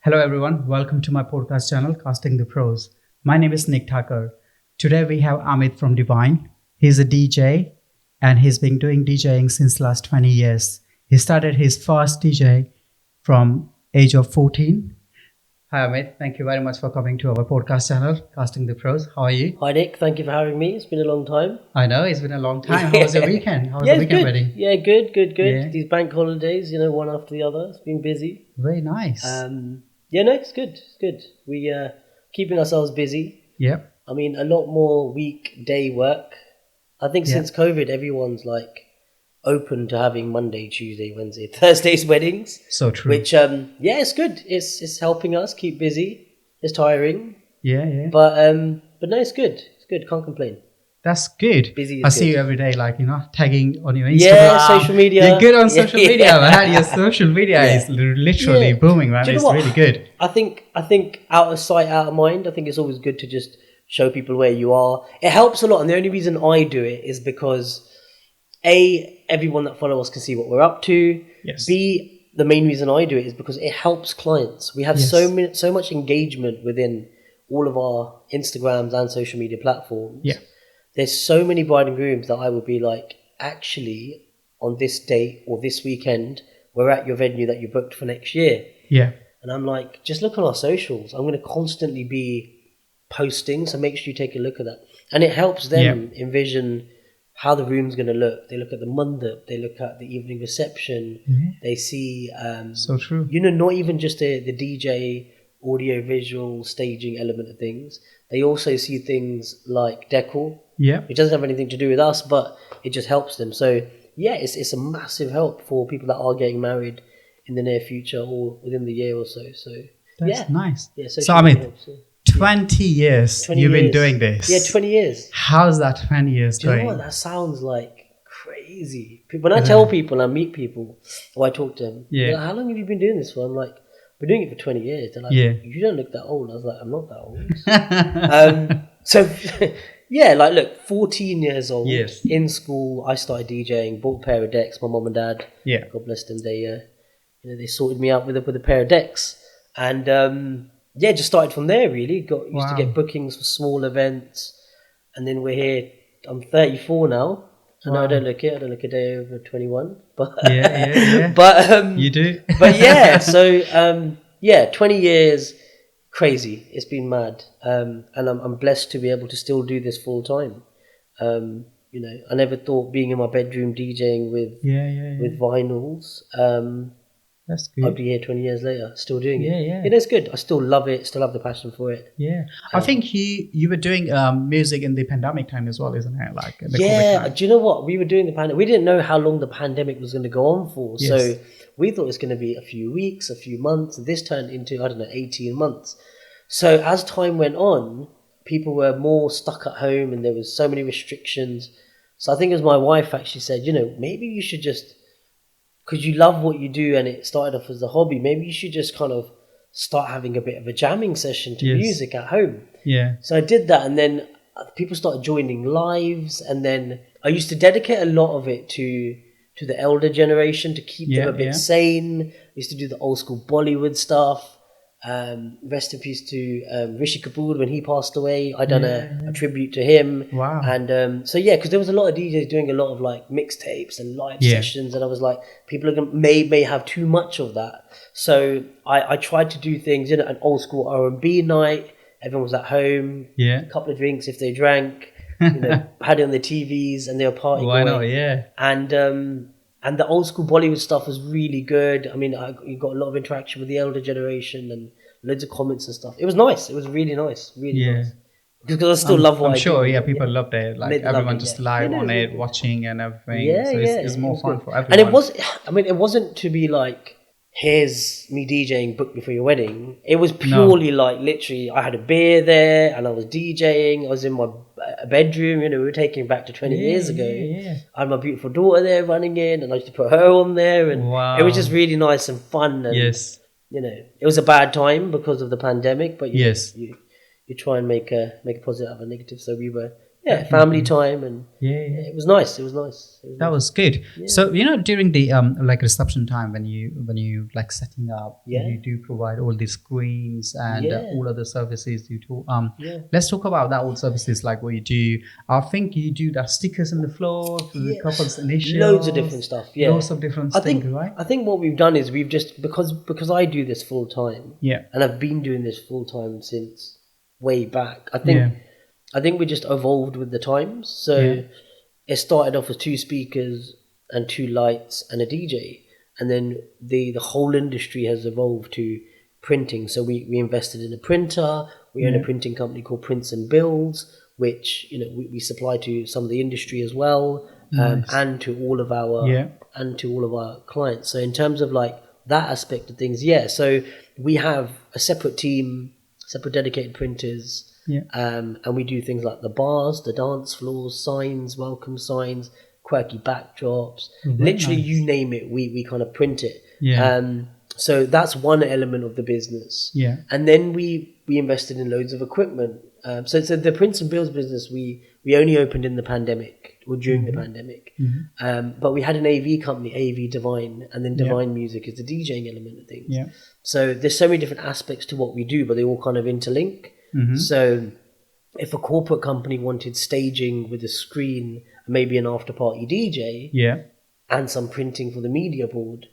Hello everyone, welcome to my podcast channel, Casting the Pros. My name is Nick Thakur. Today we have Amit from Divine. He's a DJ and he's been doing DJing since last 20 years. He started his first DJ from age of 14. Hi Amit, thank you very much for coming to our podcast channel, Casting the Pros. How are you? Hi Nick, thank you for having me. It's been a long time. I know, it's been a long time. How was your weekend? How was the weekend good. wedding? Yeah, good. Yeah. These bank holidays, one after the other. It's been busy. Very nice. It's good. We keeping ourselves busy. Yep. I mean, a lot more weekday work. I think since COVID, everyone's like open to having Monday, Tuesday, Wednesday, Thursdays weddings. So true. Which, it's good. It's helping us keep busy. It's tiring. Yeah. But no, it's good. It's good. Can't complain. That's good. Busy is I see good. you every day, tagging on your Instagram. Yeah, social media. You're good on social media, man. Your social media is literally booming, man. Do you It's know what? really good. I think out of sight, out of mind. I think it's always good to just show people where you are. It helps a lot, and the only reason I do it is because everyone that follows us can see what we're up to. Yes. B, the main reason I do it is because it helps clients. We have so much engagement within all of our Instagrams and social media platforms. Yeah. There's so many bride and grooms that I would be like, actually, on this date or this weekend, we're at your venue that you booked for next year. Yeah. And I'm like, just look on our socials. I'm going to constantly be posting, so make sure you take a look at that. And it helps them envision how the room's going to look. They look at the mandap, they look at the evening reception, they see... so true. not even just the DJ, audio, visual, staging element of things. They also see things like decor. Yeah. It doesn't have anything to do with us, but it just helps them. So, it's a massive help for people that are getting married in the near future or within the year or so. So, That's nice. Yeah, so Amit, 20 years 20 you've been years. doing this. Yeah, 20 years. How's that 20 years Do you going? know what? That sounds like crazy. When I tell people, I meet people, or I talk to them, they're like, how long have you been doing this for? I'm like, I've been doing it for 20 years. They're like, you don't look that old. I was like, I'm not that old. So, look, 14 years old, in school, I started DJing, bought a pair of decks, my mum and dad, God bless them, they sorted me out with a pair of decks. And, just started from there, really. Used to get bookings for small events. And then we're here, I'm 34 now. I know I don't look it. I don't look a day over 21. But But you do. But so 20 years, crazy. It's been mad. And I'm blessed to be able to still do this full time. I never thought being in my bedroom DJing with vinyls. That's good. I'd be here 20 years later, still doing it. Yeah. It's good. I still love it. Still have the passion for it. Yeah. I think you were doing music in the pandemic time as well, isn't it? Like the COVID time. Do you know what? We were doing the pandemic. We didn't know how long the pandemic was going to go on for. Yes. So we thought it was going to be a few weeks, a few months. This turned into, 18 months. So as time went on, people were more stuck at home and there was so many restrictions. So I think it was my wife actually said, maybe you should just... because you love what you do and it started off as a hobby, maybe you should just kind of start having a bit of a jamming session to music at home. Yeah. So I did that, and then people started joining lives, and then I used to dedicate a lot of it to the elder generation to keep them a bit sane. I used to do the old school Bollywood stuff. Rest in peace to Rishi Kapoor when he passed away. I done a tribute to him. Wow. And because there was a lot of DJs doing a lot of like mixtapes and live sessions, and I was like, people are may have too much of that. So I tried to do things, an old school R&B night. Everyone was at home. Yeah. A couple of drinks if they drank. Had it on the TVs and they were partying. Why not? Yeah. And the old school Bollywood stuff was really good. I mean, you got a lot of interaction with the elder generation and loads of comments and stuff. It was nice. It was really nice. Really nice. Because I still love what I do. I'm sure, people loved it. Like everyone just live on it, watching and everything. So it's more fun for everyone. And it wasn't to be like, here's me DJing, book me for your wedding. It was purely like, literally, I had a beer there and I was DJing. I was in my bedroom, we were taking it back to 20 years ago. I had my beautiful daughter there running in and I used to put her on there. And it was just really nice and fun. And, it was a bad time because of the pandemic, but you try and make a positive out of a negative. So we were family time, and it was nice. That was good. Yeah. So during the like reception time, when you like setting up, you do provide all these screens and all other services you do. Let's talk about that. All services, like what you do. I think you do the stickers on the floor, the couples initials, loads of different stuff. Yeah, lots of different things, right? I think what we've done is we've just because I do this full time. Yeah, and I've been doing this full time since way back. I think we just evolved with the times. So it started off with 2 speakers and 2 lights and a DJ, and then the whole industry has evolved to printing. So we invested in a printer. We own a printing company called Prints and Builds, which we supply to some of the industry as well, and to all of our clients. So in terms of like that aspect of things, so we have a separate team, separate dedicated printers. And we do things like the bars, the dance floors, signs, welcome signs, quirky backdrops, literally nice. You name it, we kind of print it. So that's one element of the business. And then we invested in loads of equipment. So the Prints and Builds business we only opened in the pandemic or during the pandemic. But we had an AV company, AV Divine, and then Divine Music is the DJing element of things. So there's so many different aspects to what we do, but they all kind of interlink. So if a corporate company wanted staging with a screen, maybe an after party DJ, and some printing for the media board,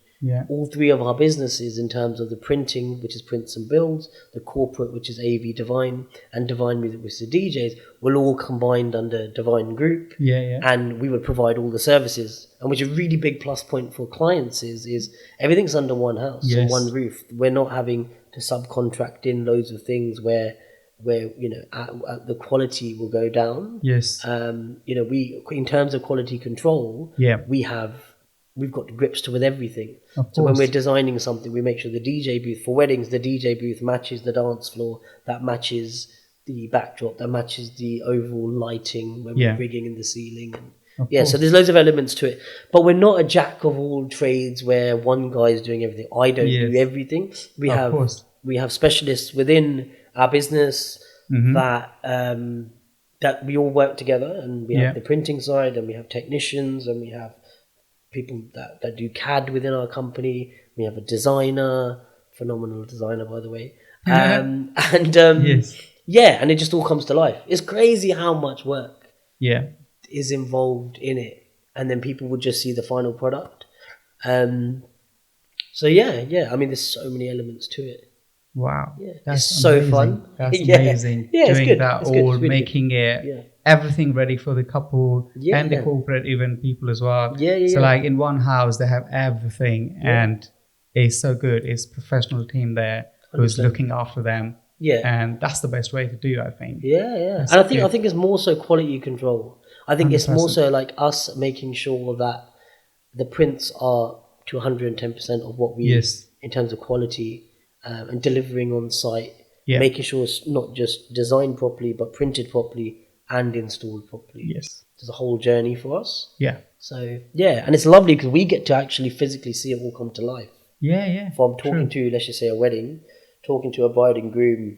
all 3 of our businesses, in terms of the printing, which is Prints and Builds, the corporate, which is AV Divine, and Divine Music, which is the DJs, will all combined under Divine Group. And we would provide all the services, and which a really big plus point for clients is everything's under one house, on one roof. We're not having to subcontract in loads of things where the quality will go down. We, in terms of quality control, we've got grips with everything. So when we're designing something, we make sure the DJ booth for weddings, the DJ booth matches the dance floor, that matches the backdrop, that matches the overall lighting when we're rigging in the ceiling. And so there's loads of elements to it, but we're not a jack of all trades where one guy is doing everything. I don't do everything. We have specialists within our business that we all work together, and we have the printing side, and we have technicians, and we have people that do CAD within our company. We have a designer, phenomenal designer, by the way. And it just all comes to life. It's crazy how much work is involved in it, and then people would just see the final product. I mean, there's so many elements to it. Wow, that's so amazing. Fun. That's amazing. Doing that, all making it everything ready for the couple and the corporate event people as well. So like in one house they have everything, and it's so good. It's a professional team there who's looking after them. And that's the best way to do, I think. And I think it's more so quality control. I think 100%. It's more so like us making sure that the prints are to 110% of what we in terms of quality. And delivering on site, making sure it's not just designed properly, but printed properly and installed properly. There's a whole journey for us. So and it's lovely because we get to actually physically see it all come to life. From talking to, let's just say, a wedding, talking to a bride and groom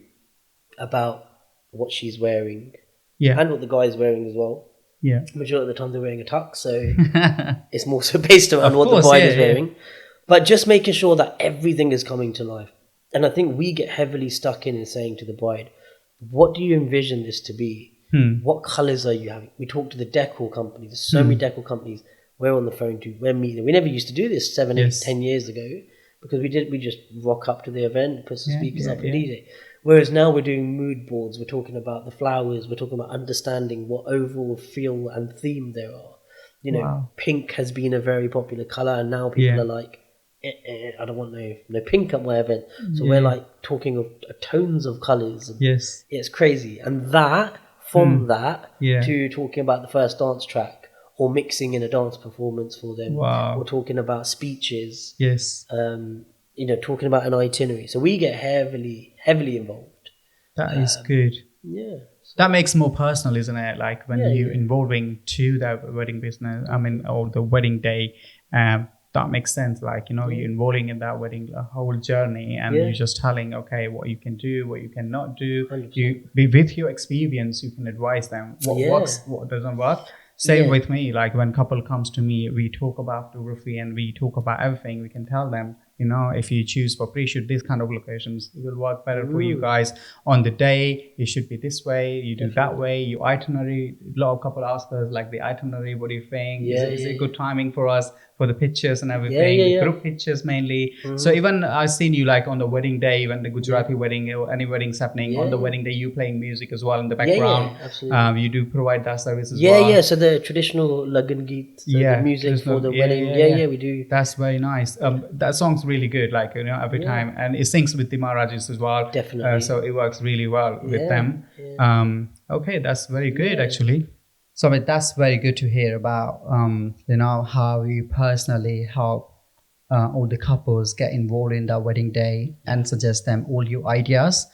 about what she's wearing, and what the guy's wearing as well. Majority of the time they're wearing a tux, so it's more so based around what the bride is wearing. But just making sure that everything is coming to life. And I think we get heavily stuck in saying to the bride, what do you envision this to be? What colours are you having? We talk to the decor companies. There's so many decor companies we're on the phone to. We're meeting. We never used to do this 7, 8, 10 years ago, because we just rock up to the event, put some speakers up and DJ. Whereas now we're doing mood boards. We're talking about the flowers. We're talking about understanding what overall feel and theme there are. Pink has been a very popular colour, and now people are like, I don't want no pink at my event. So we're like talking of tones of colours. It's crazy. And from that to talking about the first dance track, or mixing in a dance performance for them, or talking about speeches, talking about an itinerary. So we get heavily involved. That is good. That makes more personal, isn't it? Like when you're involving to the wedding business, or the wedding day, that makes sense. Like, you know, you're involving in that wedding whole journey, and you're just telling, okay, what you can do, what you cannot do. 100%. You with your experience, you can advise them what works, what doesn't work. Same with me. Like when couple comes to me, we talk about photography and we talk about everything. We can tell them, you know, if you choose for pre-shoot this kind of locations, it will work better for you guys. On the day, it should be this way. You do that way. Your itinerary. A lot of couple ask us like the itinerary. What do you think? Is it good timing for us for the pictures and everything? Group pictures mainly. So even I've seen you like on the wedding day, when the Gujarati wedding or any wedding's happening, on the wedding day, you playing music as well in the background. Absolutely. You do provide that service as well. So the traditional Lagan Geet, the music for the wedding. We do. That's very nice. That song's really good, like, you know, every time, and it syncs with the Maharajis as well. Definitely. So it works really well with them. Okay, that's very good actually. So that's very good to hear about, you know, how you personally help all the couples get involved in that wedding day and suggest them all your ideas.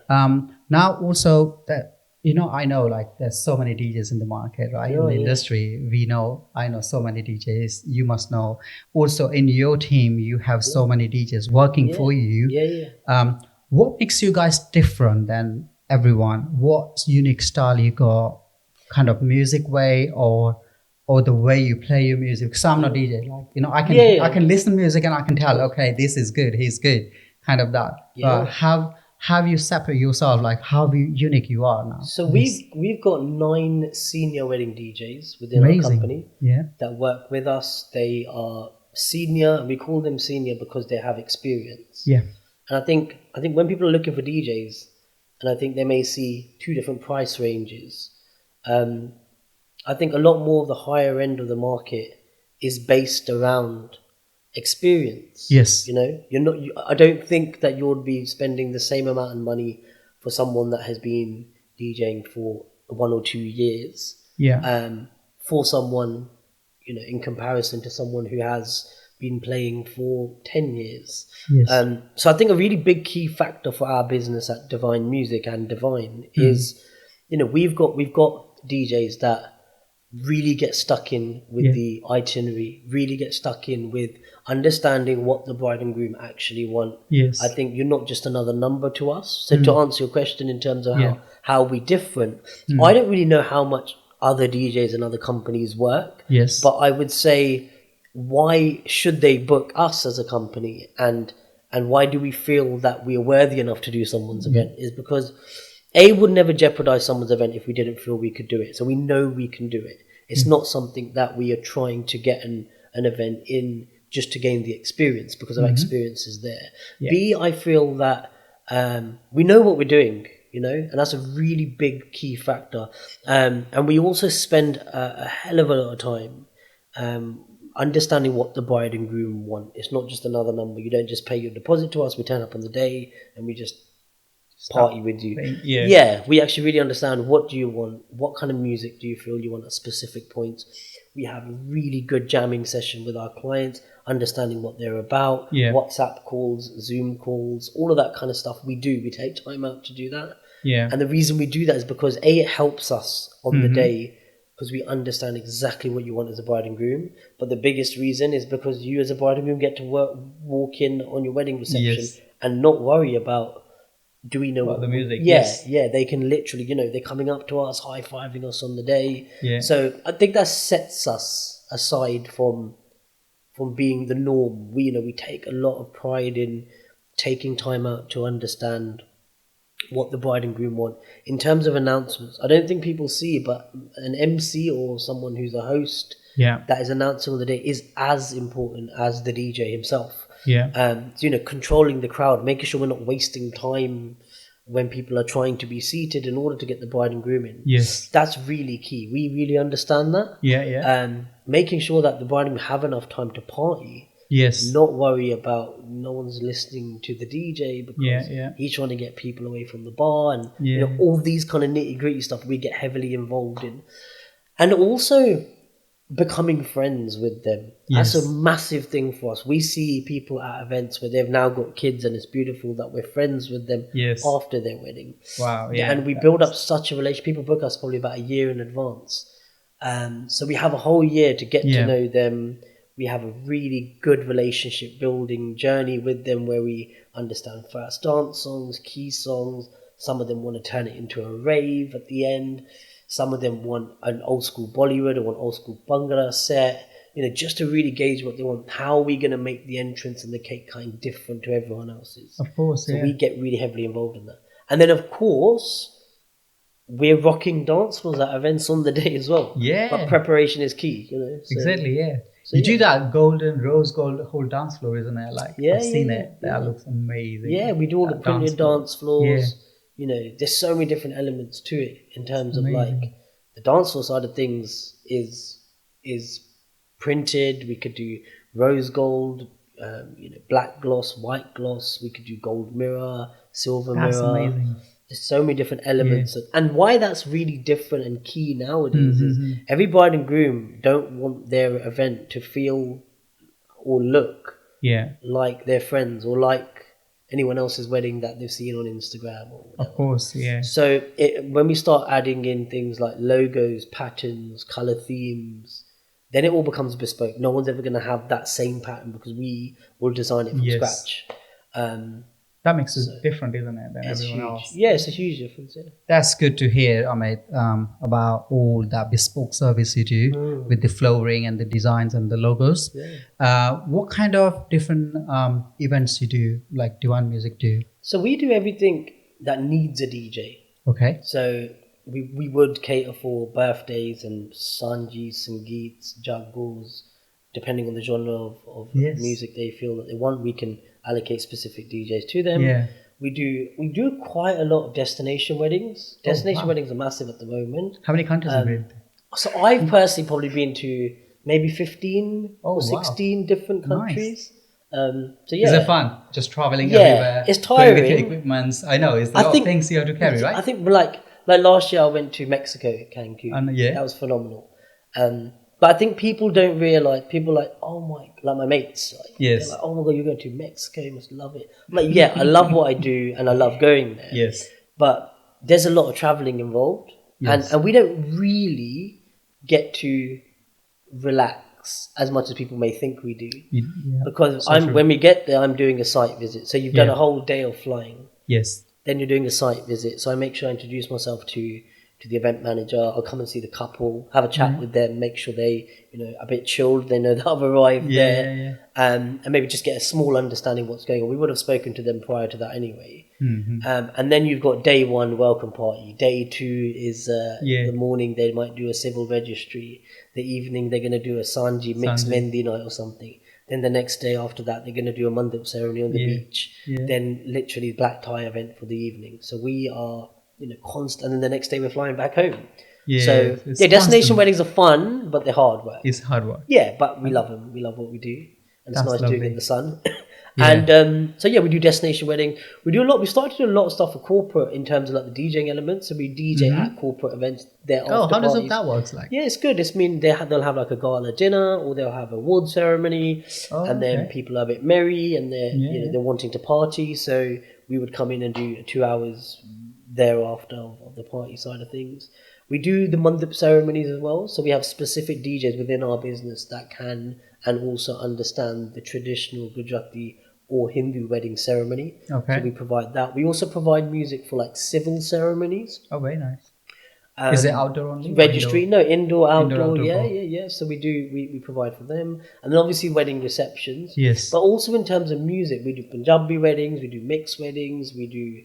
Now also that, you know, I know like there's so many DJs in the market, right? In the industry, I know so many DJs. You must know. Also in your team, you have so many DJs working for you. What makes you guys different than everyone? What unique style you got? Kind of music way or the way you play your music? Because I'm not DJ. Like, you know, I can listen to music and I can tell, okay, this is good, he's good. Kind of that. Have you separate yourself, like how unique you are now? So we've got 9 senior wedding DJs within our company that work with us. They are senior, and we call them senior because they have experience. And I think when people are looking for DJs, and I think they may see 2 different price ranges. I think a lot more of the higher end of the market is based around experience. You know, I don't think that you'll be spending the same amount of money for someone that has been DJing for 1 or 2 years. For someone, you know, in comparison to someone who has been playing for 10 years. So I think a really big key factor for our business at Divine Music and Divine is, you know, we've got DJs that really get stuck in with the itinerary, really get stuck in with understanding what the bride and groom actually want. I think you're not just another number to us. So to answer your question in terms of how we different, I don't really know how much other DJs and other companies work. But I would say, why should they book us as a company, and why do we feel that we are worthy enough to do someone's event, is because would never jeopardize someone's event if we didn't feel we could do it. So we know we can do it. It's not something that we are trying to get an event in just to gain the experience, because our experience is there. B, I feel that we know what we're doing, you know, and that's a really big key factor. And we also spend a hell of a lot of time understanding what the bride and groom want. It's not just another number. You don't just pay your deposit to us, we turn up on the day and we just party with you. We actually really understand, what do you want, what kind of music do you feel you want at specific points. We have a really good jamming session with our clients, understanding what they're about. WhatsApp calls, Zoom calls, all of that kind of stuff we do. We take time out to do that. And the reason we do that is because it helps us on the day, because we understand exactly what you want as a bride and groom. But the biggest reason is because you as a bride and groom get to walk in on your wedding reception and not worry about, do we know what the music? They can literally, you know, they're coming up to us, high-fiving us on the day. So I think that sets us aside from being the norm. We take a lot of pride in taking time out to understand what the bride and groom want. In terms of announcements, I don't think people see, but an MC or someone who's a host that is announcing on the day is as important as the DJ himself. So, you know, controlling the crowd, making sure we're not wasting time when people are trying to be seated in order to get the bride and groom in. That's really key. We really understand that. Making sure that the bride and groom have enough time to party. Not worry about no one's listening to the DJ because he's trying to get people away from the bar, and you know, all these kind of nitty gritty stuff we get heavily involved in. And also becoming friends with them. That's a massive thing for us. We see people at events where they've now got kids, and it's beautiful that we're friends with them after their wedding. And we build up such a relationship. People book us probably about a year in advance. So we have a whole year to get to know them. we have a really good relationship building journey with them where we understand fast dance songs, key songs. Some of them want to turn it into a rave at the end. Some of them want an old school Bollywood or an old school Bhangra set. Just to really gauge what they want. How are we going to make the entrance and the cake kind different to everyone else's? Of course, so we get really heavily involved in that. And then, of course, we're rocking dance floors at events on the day as well. Yeah. But preparation is key, So, exactly, yeah. So you do that rose gold whole dance floor, isn't it? Like, I've seen it. That looks amazing. Yeah, we do all the printed dance floors. There's so many different elements to it in terms of like the dance floor side of things is printed. We could do rose gold, black gloss, white gloss. We could do gold mirror, silver mirror. That's amazing. There's so many different elements. And why that's really different and key nowadays is every bride and groom don't want their event to feel or look like their friends or like anyone else's wedding that they've seen on Instagram or whatever. Of course, yeah. So when we start adding in things like logos, patterns, color themes, then it all becomes bespoke. No one's ever going to have that same pattern because we will design it from scratch. That makes it different, isn't it, than everyone else? Yeah, it's a huge difference. Yeah. That's good to hear, Amit, about all that bespoke service you do with the flooring and the designs and the logos. Yeah. What kind of different events you do, like Divine Music do? So we do everything that needs a DJ. Okay. So we would cater for birthdays and Sangeets, Sangeets, Jagos, depending on the genre of music they feel that they want. We can allocate specific DJs to them. Yeah. We do quite a lot of destination weddings. Destination weddings are massive at the moment. How many countries have you been to? So I've personally probably been to maybe 15 or 16 different countries. Nice. So yeah. Is it fun? Just traveling everywhere? It's tiring. With the equipments. I know, it's a lot of things you have to carry, right? I think like last year I went to Mexico, Cancun. That was phenomenal. But I think people don't realize, people like, like my mates, they're like, oh my God, you're going to Mexico, you must love it. I'm like, yeah, I love what I do and I love going there. Yes. But there's a lot of traveling involved. Yes. And we don't really get to relax as much as people may think we do. Yeah. Because when we get there, I'm doing a site visit. So you've done a whole day of flying. Yes. Then you're doing a site visit. So I make sure I introduce myself to the event manager. I'll come and see the couple, have a chat with them, make sure they, a bit chilled. They know that I've arrived there. Yeah. And maybe just get a small understanding of what's going on. We would have spoken to them prior to that anyway. Mm-hmm. And then you've got day one, welcome party. Day two is the morning, they might do a civil registry. The evening, they're going to do a Sanji mixed Mendi night or something. Then the next day after that, they're going to do a mandip ceremony on the beach. Yeah. Then literally black tie event for the evening. So we are, constant. And then the next day we're flying back home. Yeah, so destination weddings are fun, but they're hard work. It's hard work. Yeah, but we love them. We love what we do. And it's nice doing it in the sun. And we do destination wedding. We do a lot. We started to do a lot of stuff for corporate in terms of like the DJing elements. So we DJ at corporate events. How does that work like? Yeah, it's good. It's they'll have like a gala dinner or they'll have a award ceremony, and then people are a bit merry and they're wanting to party. So we would come in and do 2 hours thereafter of the party side of things. We do the mandip ceremonies as well. So we have specific DJs within our business that can and also understand the traditional Gujarati or Hindu wedding ceremony. Okay. So we provide that. We also provide music for like civil ceremonies. Oh, very nice. Is it outdoor only? Registry? No, indoor, outdoor. Yeah. So we provide for them. And then obviously wedding receptions. Yes. But also in terms of music, we do Punjabi weddings, we do mixed weddings, we do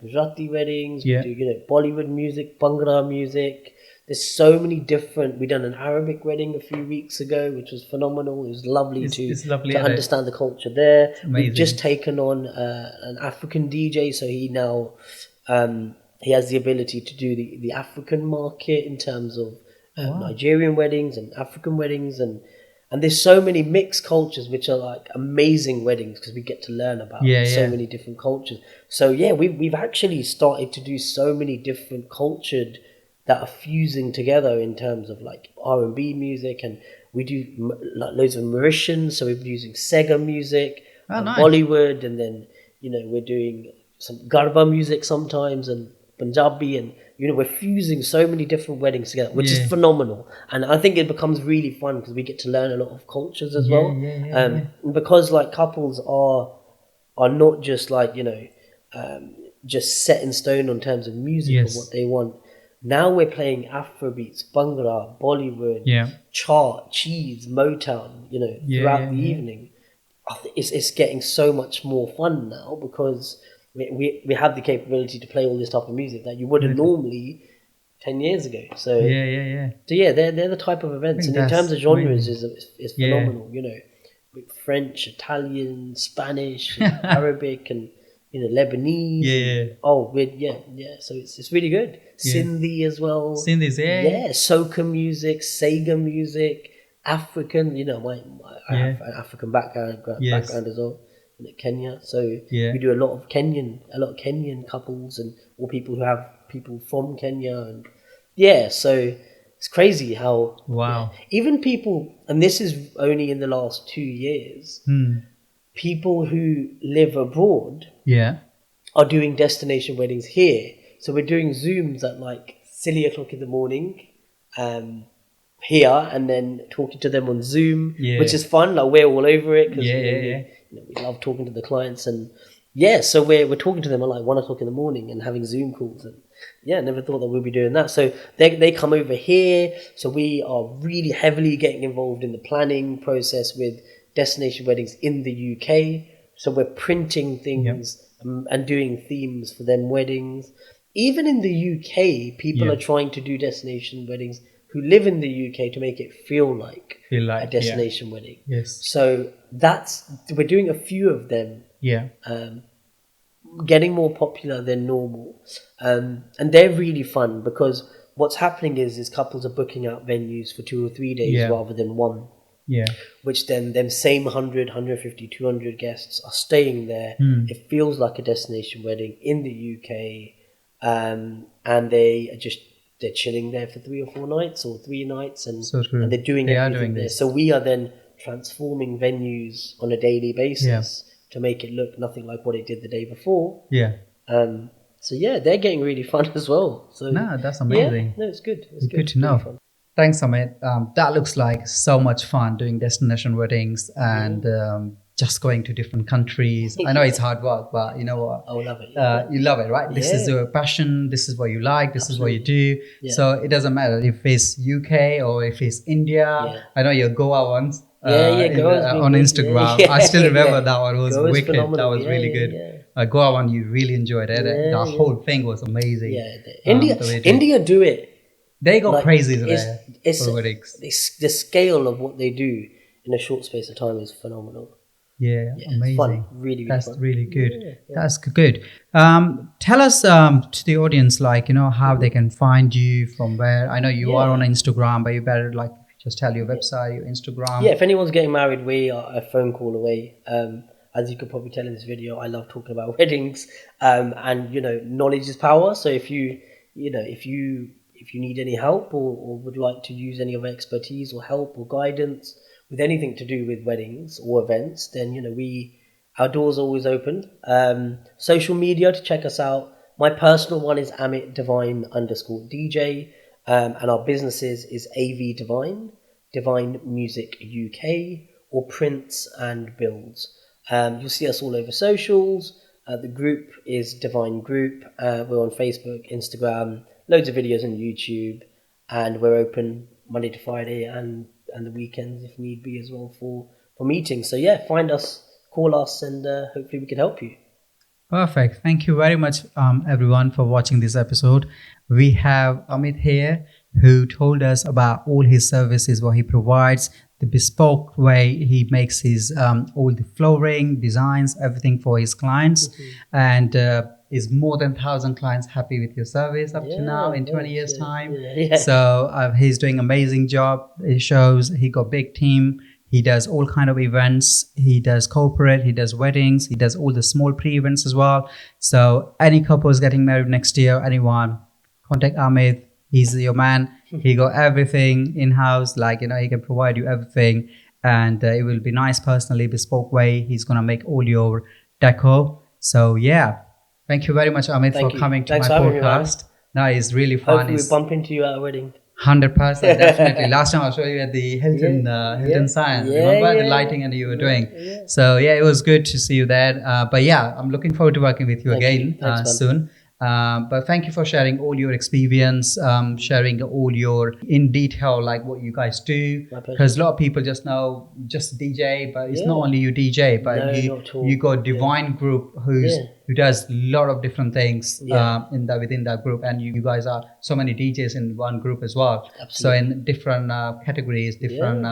Gujarati weddings, we do Bollywood music, Bhangra music. There's so many different. We done an Arabic wedding a few weeks ago, which was phenomenal. It was lovely to understand the culture there. We've just taken on an African DJ, so he now he has the ability to do the African market in terms of Nigerian weddings and African weddings, and there's so many mixed cultures which are like amazing weddings because we get to learn about so many different cultures. So we've actually started to do so many different cultured that are fusing together in terms of like R&B music, and we do loads of Mauritians, so we're using Sega music, Bollywood, and then we're doing some Garba music sometimes, Punjabi, and we're fusing so many different weddings together, which is phenomenal. And I think it becomes really fun because we get to learn a lot of cultures as well. Because like couples are not just like just set in stone in terms of music or what they want. Now we're playing Afrobeats, Bhangra, Bollywood, chart, cheese, Motown, throughout the evening. It's getting so much more fun now because we have the capability to play all this type of music that you wouldn't normally 10 years ago. So they're the type of events. And in terms of genres, is phenomenal. With French, Italian, Spanish, Arabic, and Lebanese. So it's really good. Sindhi as well. Sindhi's Soca music, Sega music, African. I have an African background as well. In Kenya, so we do a lot of Kenyan couples or people who have people from Kenya, and so it's crazy how even people, and this is only in the last 2 years, people who live abroad are doing destination weddings here. So we're doing Zooms at like silly o'clock in the morning here, and then talking to them on Zoom, which is fun. Like we're all over it because we love talking to the clients, and so we're talking to them at like 1 o'clock in the morning and having Zoom calls, and never thought that we'd be doing that. So they come over here, so we are really heavily getting involved in the planning process with destination weddings in the UK. So we're printing things and doing themes for them weddings. Even in the UK, people are trying to do destination weddings who live in the UK to make it feel like a destination wedding. So we're doing a few of them. Getting more popular than normal. And they're really fun because what's happening is couples are booking out venues for 2 or 3 days rather than one. Which then them same 100, 150, 200 guests are staying there. It feels like a destination wedding in the UK. And they're chilling there for 3 or 4 nights or 3 nights, and they're doing everything there. So we are then transforming venues on a daily basis to make it look nothing like what it did the day before. So they're getting really fun as well. So that's amazing. It's good. It's good to know. Fun. Thanks, Amit. That looks like so much fun doing destination weddings and just going to different countries. I know it's hard work, but you know what? I love it. You love it, right? This is your passion. This is what you like. This is what you do. So it doesn't matter if it's UK or if it's India. I know your Goa ones on Instagram. I still remember that one was wicked. Phenomenal. That was really good. Goa one, you really enjoyed it. The whole thing was amazing. India do it. They go crazy there for weddings. The scale of what they do in a short space of time is phenomenal. Amazing. Fun. Really That's fun. really good. That's good. Tell us to the audience, how they can find you, from where. I know you are on Instagram, but you better just tell your website, your Instagram. If anyone's getting married, we are a phone call away. As you could probably tell in this video, I love talking about weddings, and knowledge is power. So if you need any help or would like to use any of our expertise or help or guidance with anything to do with weddings or events, then our doors are always open. Social media to check us out. My personal one is Amit Divine _DJ, and our businesses is AV Divine Music UK, or Prints and Builds. You'll see us all over socials. The group is Divine Group. We're on Facebook, Instagram, loads of videos on YouTube, and we're open Monday to Friday and the weekends if need be as well for meetings. So find us, call us, and hopefully we can help you. Perfect. Thank you very much, everyone, for watching this episode. We have Amit here, who told us about all his services, what he provides, the bespoke way he makes his all the flooring, designs, everything for his clients, and is more than 1,000 clients happy with your service up to now in 20 years time. So he's doing amazing job. It shows he got big team. He does all kind of events. He does corporate, he does weddings, he does all the small pre-events as well. So any couple is getting married next year, anyone, contact Amit. He's your man. He got everything in-house. He can provide you everything. And it will be nice, personally, bespoke way. He's going to make all your deco. So, thank Thank you very much, Amit, for coming to my podcast. No, it's really fun. Hopefully we bump into you at a wedding. 100%, definitely. Last time I saw you at the Hilton Science. Remember the lighting and you were doing. Yeah. So yeah, it was good to see you there. But yeah, I'm looking forward to working with you again soon. But thank you for sharing all your experience, sharing all your in detail, like what you guys do. Because a lot of people just know just DJ, but it's not only you DJ, but you got Divine group who does a lot of different things within that group, and you guys are so many DJs in one group as well. Absolutely. So in different categories, different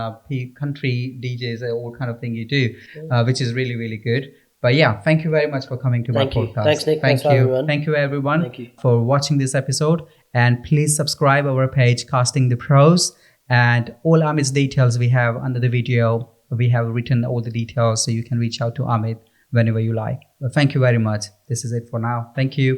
country DJs, all kind of thing you do, which is really, really good. But yeah, thank you very much for coming to my podcast. Thanks, Nick. Thank you. Thank you, everyone, for watching this episode. And please subscribe our page, Casting the Pros. And all Amit's details we have under the video. We have written all the details so you can reach out to Amit whenever you like. Well, thank you very much. This is it for now. Thank you.